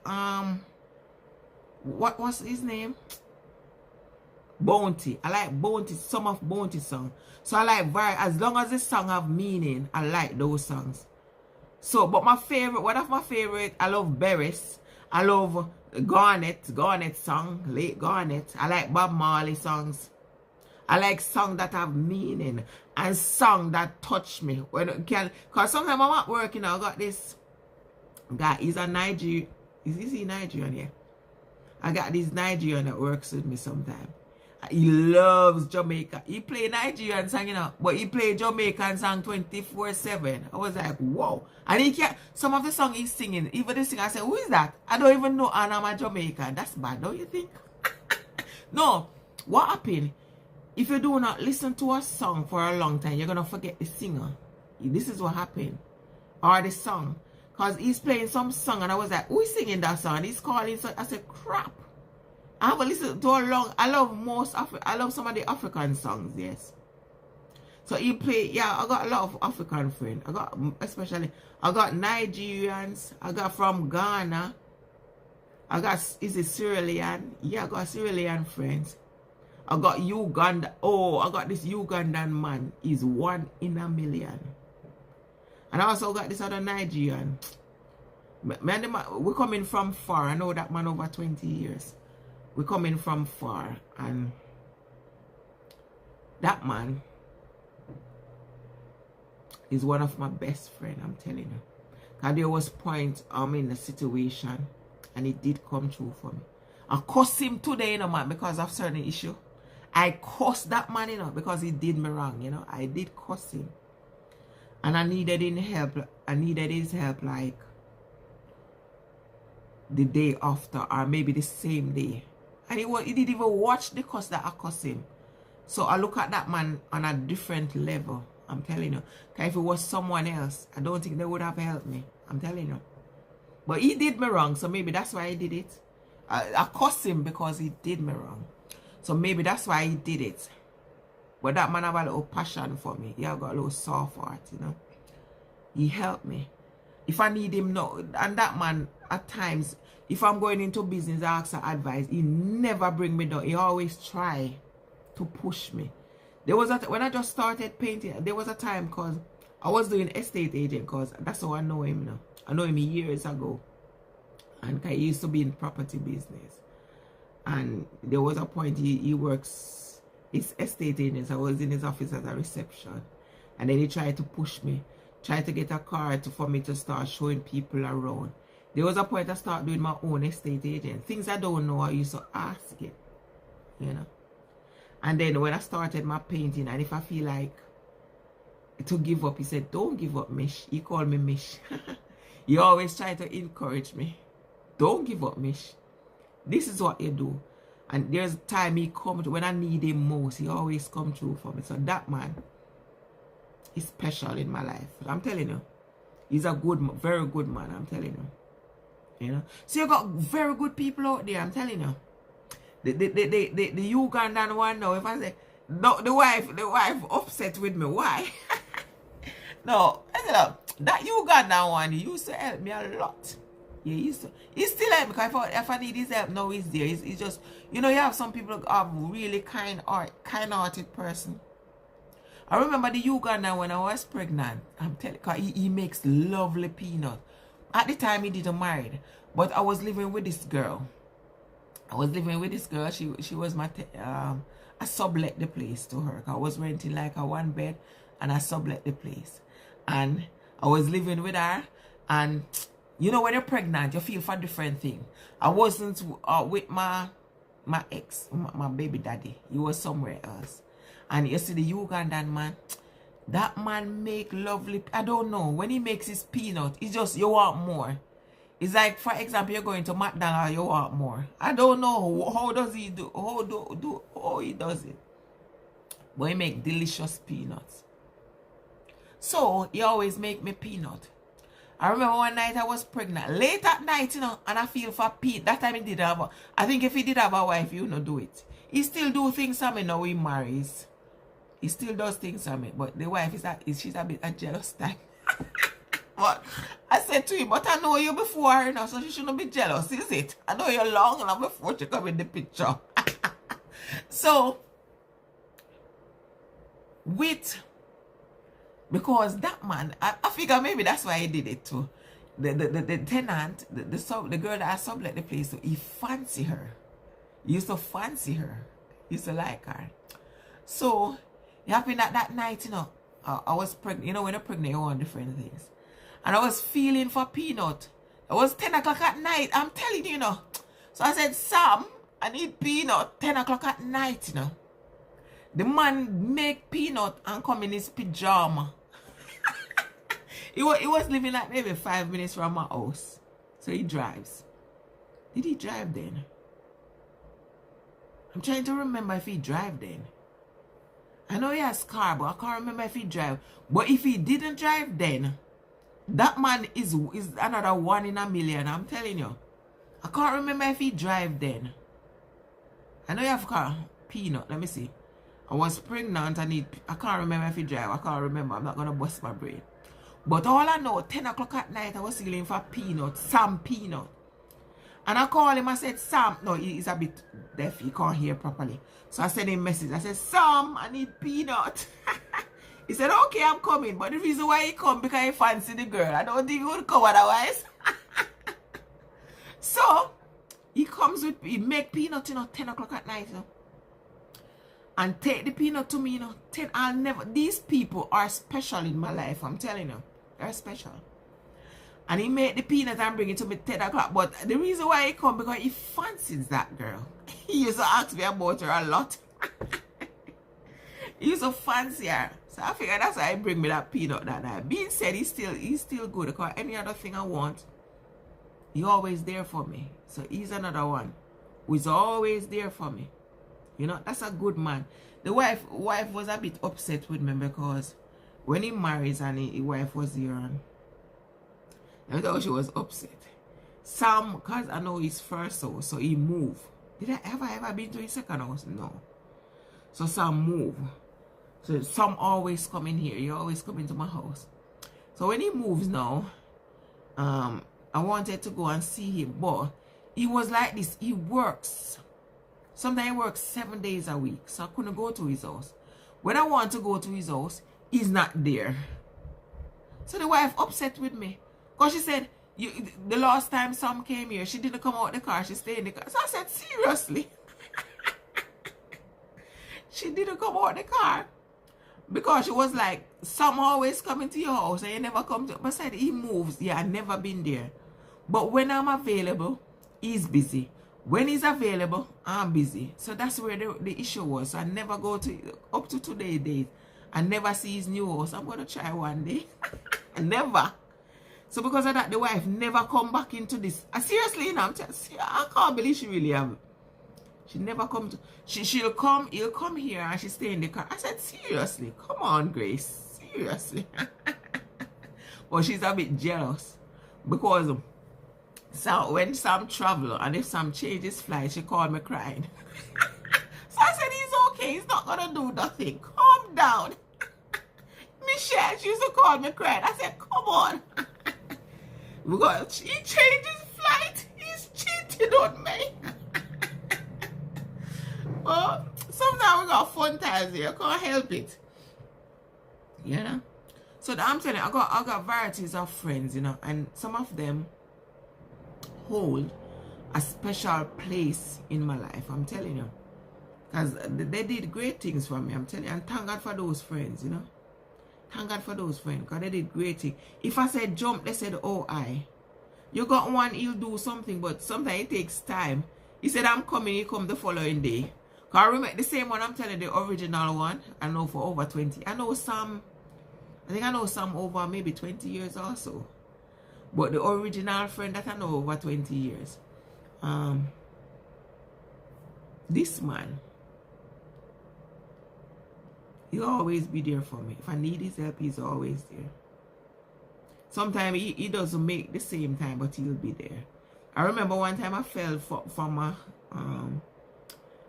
what's his name? Bounty. I like Bounty, some of Bounty song. So I like as long as the song have meaning, I like those songs. So, but my favorite, one of my favorite, I love Beres. I love Garnet song, late Garnet. I like Bob Marley songs. I like songs that have meaning and songs that touch me. When it can, cause sometimes I'm at work, you know, I got this guy, he's a Is he Nigerian? Yeah. I got this Nigerian that works with me sometimes. He loves Jamaica. He play Nigerian song, you know, but he play Jamaican song 24/7. I was like, whoa. And he can't, some of the song he's singing, even the singer, I said, who is that? I don't even know, and I'm a Jamaican. That's bad, don't you think? No. What happened? If you do not listen to a song for a long time, you're going to forget the singer. This is what happened. Or the song. Because he's playing some song, and I was like, who is singing that song? And he's calling, so I said, crap. I haven't listened to a long, I love some of the African songs, yes. So he play, yeah, I got a lot of African friends. I got Nigerians, I got from Ghana. Is it Sierra Leone? Yeah, I got Sierra Leone friends. I got Uganda. Oh, I got this Ugandan man. He's 1 in a million. And I also got this other Nigerian. We're coming from far. I know that man over 20 years. We're coming from far. And that man is one of my best friends, I'm telling you. Because there was point I'm in a situation and it did come true for me. I cussed him today, you know, man, because of certain issue. I cussed that man, you know, because he did me wrong, you know. I did cuss him. And I needed his help. I needed his help like the day after or maybe the same day. And he didn't even watch the cuss that I cussed him. So I look at that man on a different level. I'm telling you. Because if it was someone else, I don't think they would have helped me. I'm telling you. But he did me wrong, so maybe that's why he did it. I cussed him because he did me wrong. So maybe that's why he did it. But that man have a little passion for me. He have got a little soft heart, you know. He helped me. If I need him now, and that man, at times, if I'm going into business, I ask for advice. He never bring me down. He always try to push me. There was when I just started painting, there was a time because I was doing estate agent because that's how I know him now. I know him years ago. And he used to be in property business. And there was a point he works, his estate agents. I was in his office as a reception. And then he tried to push me, tried to get a card for me to start showing people around. There was a point I started doing my own estate agent. Things I don't know, I used to ask him, you know. And then when I started my painting, and if I feel like to give up, he said, don't give up, Mish. He called me Mish. He always tried to encourage me. Don't give up, Mish. This is what you do. And there's a time he comes, when I need him most, he always come through for me. So that man is special in my life. I'm telling you. He's a good, very good man, I'm telling you. You know? So you got very good people out there, I'm telling you. The Ugandan one now, if I say, no, the wife upset with me. Why? No, that Ugandan one, he used to help me a lot. Yeah, he still help me, because if I need his help now, he's there. He's just, you know, you have some people who are really kind-hearted person. I remember the Ugandan when I was pregnant. I'm telling you, he makes lovely peanut. At the time, he didn't marry, but I was living with this girl. She was my, I sublet the place to her. I was renting like a 1 bed, and I sublet the place. And I was living with her, and you know, when you're pregnant, you feel for different things. I wasn't with my ex, my baby daddy. He was somewhere else. And you see the Ugandan man, that man make lovely, I don't know, when he makes his peanut, it's just, you want more. It's like, for example, you're going to McDonald's, you want more. I don't know, how does he do, how he does it. But he make delicious peanuts. So, he always make me peanut. I remember one night I was pregnant, late at night, you know, and I feel for Pete. That time he did have I think if he did have a wife, he would not do it. He still do things for me now he marries. He still does things for me, but the wife she's a bit a jealous type. But I said to him, but I know you before, you know, so you shouldn't be jealous, is it? I know you're long enough before you come in the picture. So, because that man, I figure maybe that's why he did it too. The tenant, the girl that I sublet the place to, he fancy her. He used to fancy her. He used to like her. So, it happened that night, you know, I was pregnant. You know, when you're pregnant, you want different things. And I was feeling for peanut. It was 10 o'clock at night. I'm telling you, you know. So I said, Sam, I need peanut. 10 o'clock at night, you know. The man make peanut and come in his pajama. He was living like maybe 5 minutes from my house. So he drives. Did he drive then? I'm trying to remember if he drive then. I know he has car, but I can't remember if he drive. But if he didn't drive then, that man is another 1 in a million. I'm telling you. I can't remember if he drive then. I know you have car. Peanut. Let me see. I was pregnant. I can't remember if he drive. I can't remember. I'm not going to bust my brain. But all I know, 10 o'clock at night, I was stealing for peanut. Sam Peanut. And I called him. I said, Sam. No, he's a bit deaf. He can't hear properly. So I sent him a message. I said, Sam, I need peanut. He said, okay, I'm coming. But the reason why he come, because he fancy the girl. I don't think he would come otherwise. So, he comes with, he make peanut, you know, 10 o'clock at night, you know. And take the peanut to me, you know. These people are special in my life, I'm telling you. They're special. And he made the peanut and bring it to me 10 o'clock. But the reason why he come, because he fancies that girl. He used to ask me about her a lot. He used to fancy her. So I figured that's why he bring me that peanut that night. Being said, he's still good. Because any other thing I want, he's always there for me. So he's another one who is always there for me. You know, that's a good man. The wife was a bit upset with me because when he marries and his wife was here, and I thought she was upset. Sam, because I know his first house, so he moved. Did I ever been to his second house? No. So Sam moved. So Sam always come in here. He always come into my house. So when he moves now, I wanted to go and see him, but he was like this. He works. Sometimes he works 7 days a week, so I couldn't go to his house. When I want to go to his house, he's not there. So the wife upset with me. Because she said, the last time Sam came here, she didn't come out the car, she stayed in the car. So I said, seriously? She didn't come out the car. Because she was like, Sam always coming to your house and you never come to. But I said, he moves. Yeah, I've never been there. But when I'm available, he's busy. When he's available, I'm busy. So that's where the issue was. So I never go to, up to today's date, I never see his new house. I'm going to try one day. Never. So because of that, the wife never come back into this. Seriously, you know, I can't believe she really have. She never come to, he'll come here and she stay in the car. I said, seriously, come on, Grace. Seriously. But she's a bit jealous. Because so when Sam travel and if Sam change his flight, she called me crying. So I said, he's okay. He's not going to do nothing. Calm down. Michelle, she used to call me crying. I said, come on. Because he changed his flight. He's cheating on me. Well, sometimes we got fun times here. I can't help it. You know? So I'm telling you, I got varieties of friends, you know, and some of them hold a special place in my life. I'm telling you. Because they did great things for me. I'm telling you. And thank God for those friends, you know. Thank God for those friends. Because they did great things. If I said jump, they said, oh, you got one, he'll do something, but sometimes it takes time. He said, I'm coming, he come the following day. Because I remember the same one, I'm telling you, the original one, I know for over 20. I know some over maybe 20 years or so. But the original friend that I know over 20 years. This man, he'll always be there for me. If I need his help, he's always there. Sometimes he doesn't make the same time, but he'll be there. I remember one time I fell from a,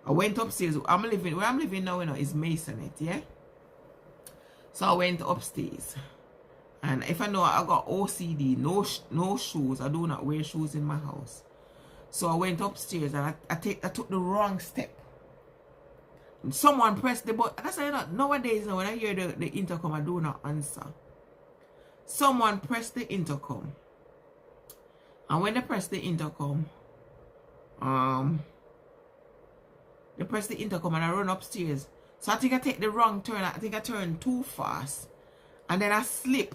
I went upstairs. Where I'm living now, you know, is Masonette, yeah? So I went upstairs. And if I know I got OCD, no shoes. I do not wear shoes in my house. So I went upstairs and I took the wrong step. And someone pressed the button. That's why, you know, nowadays, when I hear the intercom, I do not answer. Someone pressed the intercom. And when they pressed the intercom, and I run upstairs. So I think I take the wrong turn. I think I turned too fast. And then I slip.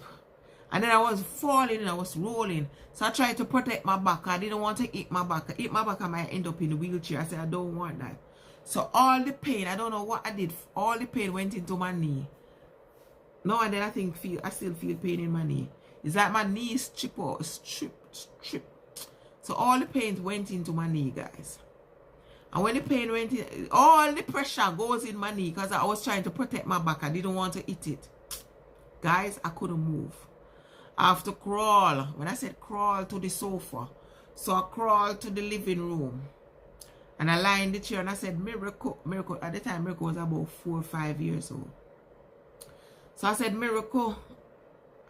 And then I was falling and I was rolling. So I tried to protect my back. I didn't want to hit my back. Hit my back, I might end up in the wheelchair. I said, I don't want that. So all the pain, I don't know what I did. All the pain went into my knee. No, and then I still feel pain in my knee. It's like my knee is stripped. So all the pain went into my knee, guys. And when the pain went in, all the pressure goes in my knee because I was trying to protect my back. I didn't want to hit it. Guys, I couldn't move. I have to crawl. When I said crawl to the sofa. So I crawled to the living room. And I lie in the chair and I said, Miracle. At the time, Miracle was about 4 or 5 years old. So I said, Miracle,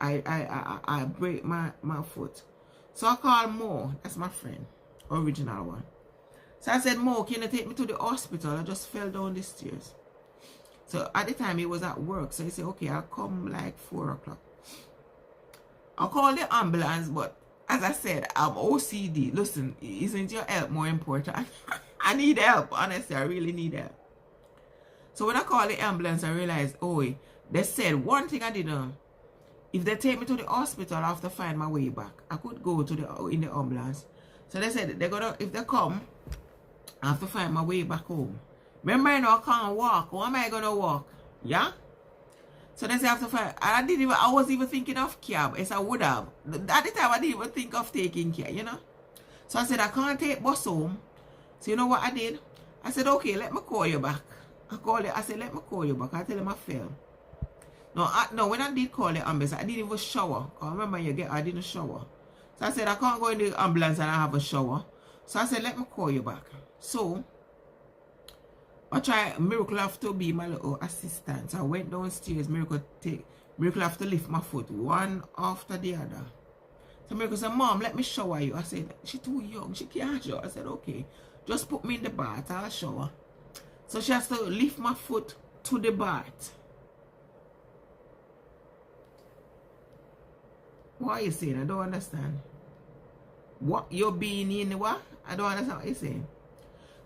I break my foot. So I called Mo. That's my friend. Original one. So I said, Mo, can you take me to the hospital? I just fell down the stairs. So at the time, he was at work. So he said, okay, I'll come like 4 o'clock. I'll call the ambulance, but as I said, I'm OCD. Listen, isn't your help more important? I need help. Honestly, I really need help. So when I called the ambulance, I realized, oh, they said one thing I didn't. If they take me to the hospital, I have to find my way back. I could go to in the ambulance. So they said if they come, I have to find my way back home. Remember, I can't walk. How am I gonna walk? Yeah? So they say I have to find. And I wasn't even thinking of cab. Yes, I would have. At the time, I didn't even think of taking care, you know? So I said, I can't take bus home. So you know what I did? I said, okay, let me call you back. I said, let me call you back. I tell him I fell. No, when I did call the ambulance, I didn't even shower. I remember I didn't shower. So I said, I can't go in the ambulance and I have a shower. So I said, let me call you back. So Miracle have to be my little assistant. So I went downstairs. Miracle have to lift my foot one after the other. So Miracle said, Mom, let me shower you. I said, she's too young. She can't shower. I said, okay. Just put me in the bath. I'll shower. So she has to lift my foot to the bath. What are you saying? I don't understand. What? You're being in what? I don't understand what you're saying.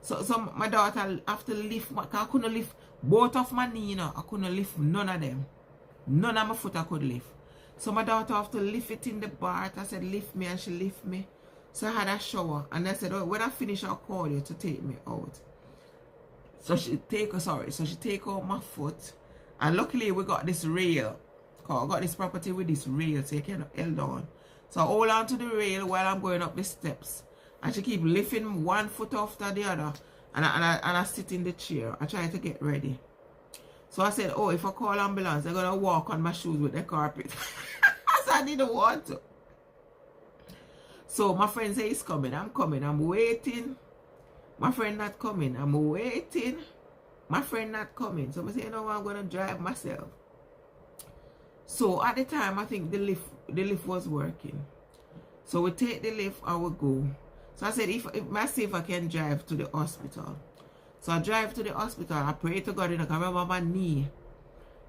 So my daughter have to lift, I couldn't lift both of my knee, you know. I couldn't lift none of them. None of my foot I could lift. So my daughter have to lift it in the bath. I said, lift me, and she lift me. So I had a shower. And I said, oh, when I finish, I'll call you to take me out. So she take out my foot. And luckily we got this rail. I got this property with this rail, so you can hold on. So I hold on to the rail while I'm going up the steps. And she keep lifting one foot after the other. And I sit in the chair. I try to get ready. So I said, oh, if I call ambulance, they're going to walk on my shoes with the carpet. So I didn't want to. So my friend says he's coming. I'm coming. I'm waiting. My friend not coming. I'm waiting. My friend not coming. So I say, you know what, I'm going to drive myself. So at the time, I think the lift was working. So we take the lift and we go. So I said, if I can drive to the hospital. So I drive to the hospital. I pray to God, and I can remember my knee.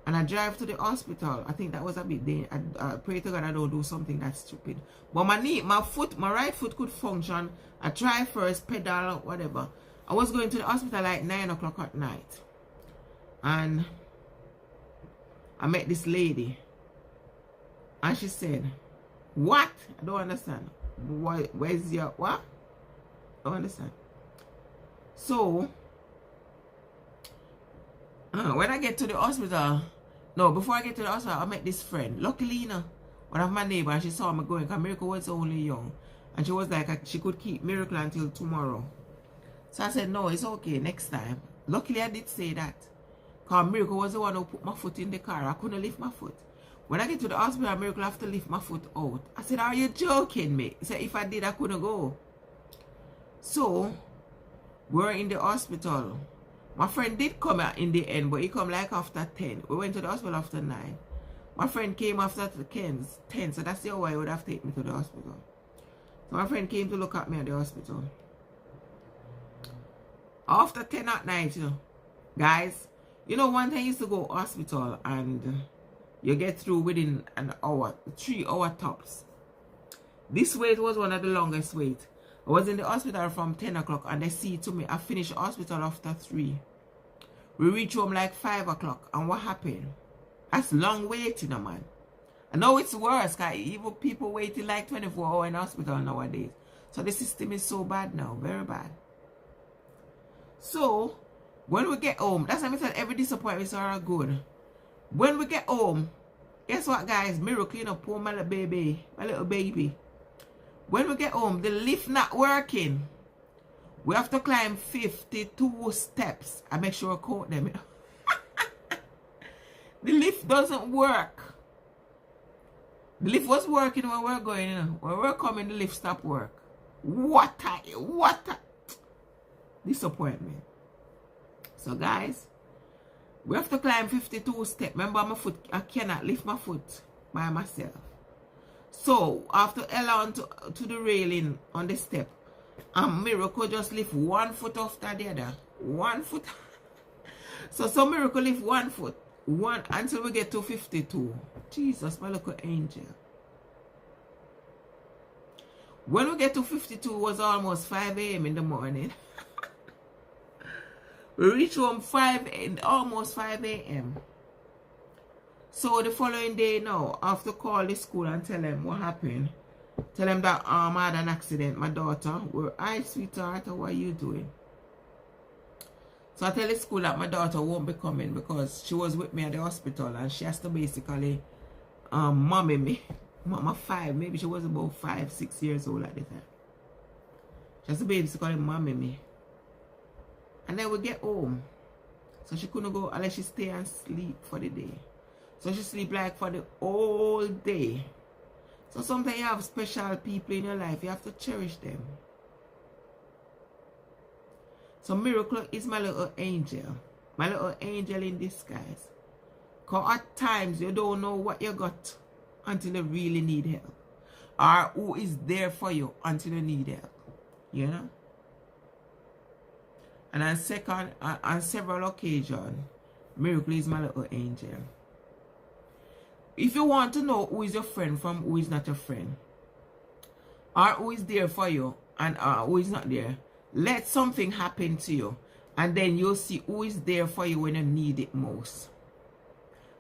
And I drive to the hospital. I think that was a bit there. I pray to God I don't do something that's stupid. But my knee, my right foot could function. I try first, pedal, whatever. I was going to the hospital like 9 o'clock at night. And I met this lady. And she said, what? I don't understand. Where's your, what? I don't understand. So, when I get to the hospital, no, before I get to the hospital, I met this friend. Luckily, you know, one of my neighbors, she saw me going, because Miracle was only young. And she was like, she could keep Miracle until tomorrow. So I said, no, it's okay, next time. Luckily, I did say that. Because Miracle was the one who put my foot in the car. I couldn't lift my foot. When I get to the hospital, Miracle have to lift my foot out. I said, are you joking me? He said, if I did, I couldn't go. So, we're in the hospital. My friend did come out in the end, but he come like after 10. We went to the hospital after 9. My friend came after 10, so that's the way he would have taken me to the hospital. So my friend came to look at me at the hospital. After 10 at night, you know, guys, you know, one time I used to go hospital and you get through within an hour, 3 hour tops. This wait was one of the longest wait. I was in the hospital from 10 o'clock and they see to me, I finished hospital after 3. We reach home like 5 o'clock. And what happened? That's long waiting, man. I know it's worse, because even people waiting like 24 hours in hospital nowadays. So the system is so bad now, very bad. So, when we get home, that's why I said every disappointment are good. When we get home, guess what, guys? Miracle, you know, poor my little baby. When we get home, the lift not working. We have to climb 52 steps. I make sure I count them. The lift doesn't work. The lift was working when we were going, you know. When we were coming, the lift stopped work. What a disappointment. So guys, we have to climb 52 steps. Remember, my foot, I cannot lift my foot by myself. So, after allow to the railing on the step, Miracle just lift one foot after the other. One foot. So Miracle lift one foot. One until we get to 52. Jesus, my little angel. When we get to 52, it was almost 5 a.m. in the morning. We reach home almost 5 a.m. So the following day now, I have to call the school and tell them what happened. Tell them that I had an accident. My daughter, hi sweetheart, what are you doing? So I tell the school that my daughter won't be coming because she was with me at the hospital and she has to basically mommy me. Mama 5, maybe she was about 5, 6 years old at the time. She has to basically mommy me. And then we get home. So she couldn't go unless she stay and sleep for the day. So she sleep like for the whole day. So sometimes you have special people in your life. You have to cherish them. So Miracle is my little angel. My little angel in disguise. Because at times you don't know what you got until you really need help. Or who is there for you until you need help. You know? And on several occasions, Miracle is my little angel. If you want to know who is your friend from who is not your friend, or who is there for you and who is not there, let something happen to you and then you'll see who is there for you when you need it most.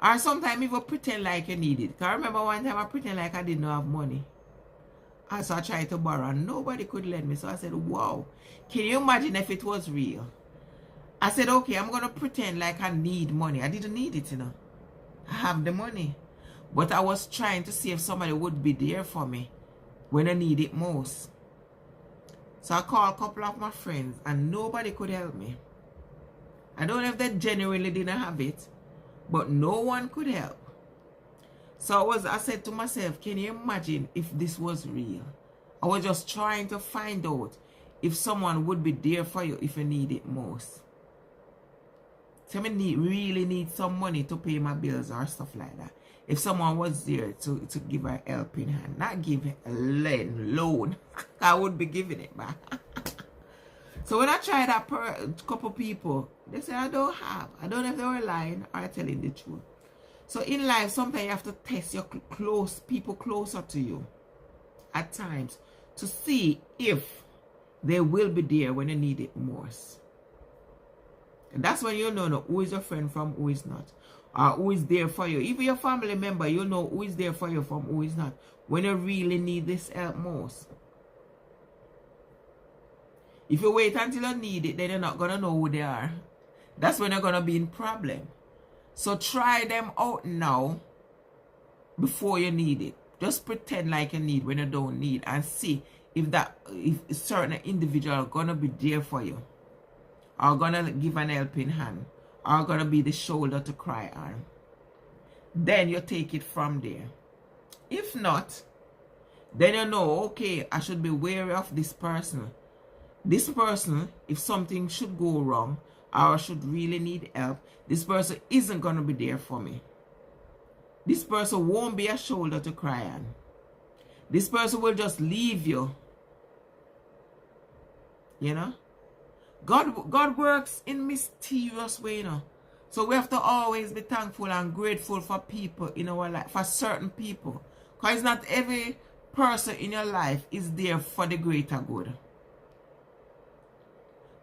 Or sometimes even pretend like you need it. Because I remember one time I pretend like I didn't have money. And so I tried to borrow and nobody could lend me. So I said, wow, can you imagine if it was real? I said, okay, I'm going to pretend like I need money. I didn't need it, you know. I have the money. But I was trying to see if somebody would be there for me when I need it most. So I called a couple of my friends and nobody could help me. I don't know if they genuinely didn't have it, but no one could help. So I said to myself, can you imagine if this was real? I was just trying to find out if someone would be there for you if you need it most. So I really need some money to pay my bills or stuff like that. If someone was there to give a helping hand, not give a loan, I would be giving it back. So when I tried that couple people, they said I don't have. I don't know if they were lying or telling the truth. So in life, sometimes you have to test your people closer to you at times to see if they will be there when you need it most. And that's when you know who is your friend from who is not. Or who is there for you. Even your family member, you know who is there for you from who is not. When you really need this help most. If you wait until you need it, then you're not going to know who they are. That's when you're going to be in problem. So try them out now before you need it. Just pretend like you need when you don't need. And see if certain individual are going to be there for you. Or going to give an helping hand. Are going to be the shoulder to cry on. Then you take it from there. If not, then you know, okay, I should be wary of this person. This person, if something should go wrong, or I should really need help, this person isn't going to be there for me. This person won't be a shoulder to cry on. This person will just leave you. You know? God works in mysterious way, you know. So we have to always be thankful and grateful for people in our life, for certain people. Because not every person in your life is there for the greater good.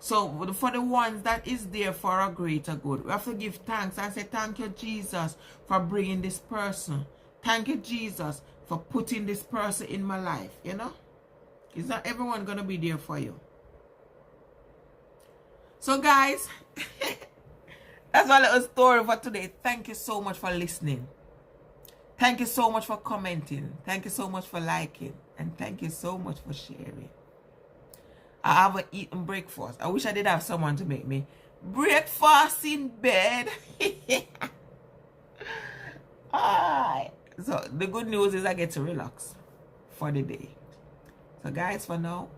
So for the ones that is there for a greater good, we have to give thanks and say, thank you, Jesus, for bringing this person Thank you, Jesus, for putting this person in my life, you know. It's not everyone gonna be there for you. So guys, that's my little story for today. Thank you so much for listening. Thank you so much for commenting. Thank you so much for liking. And thank you so much for sharing. I haven't eaten breakfast. I wish I did have someone to make me breakfast in bed. Alright. So the good news is I get to relax for the day. So guys, for now,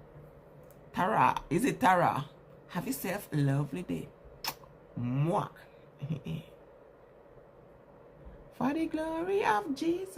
Tara. Is it Tara? Have yourself a lovely day. Mwah. For the glory of Jesus.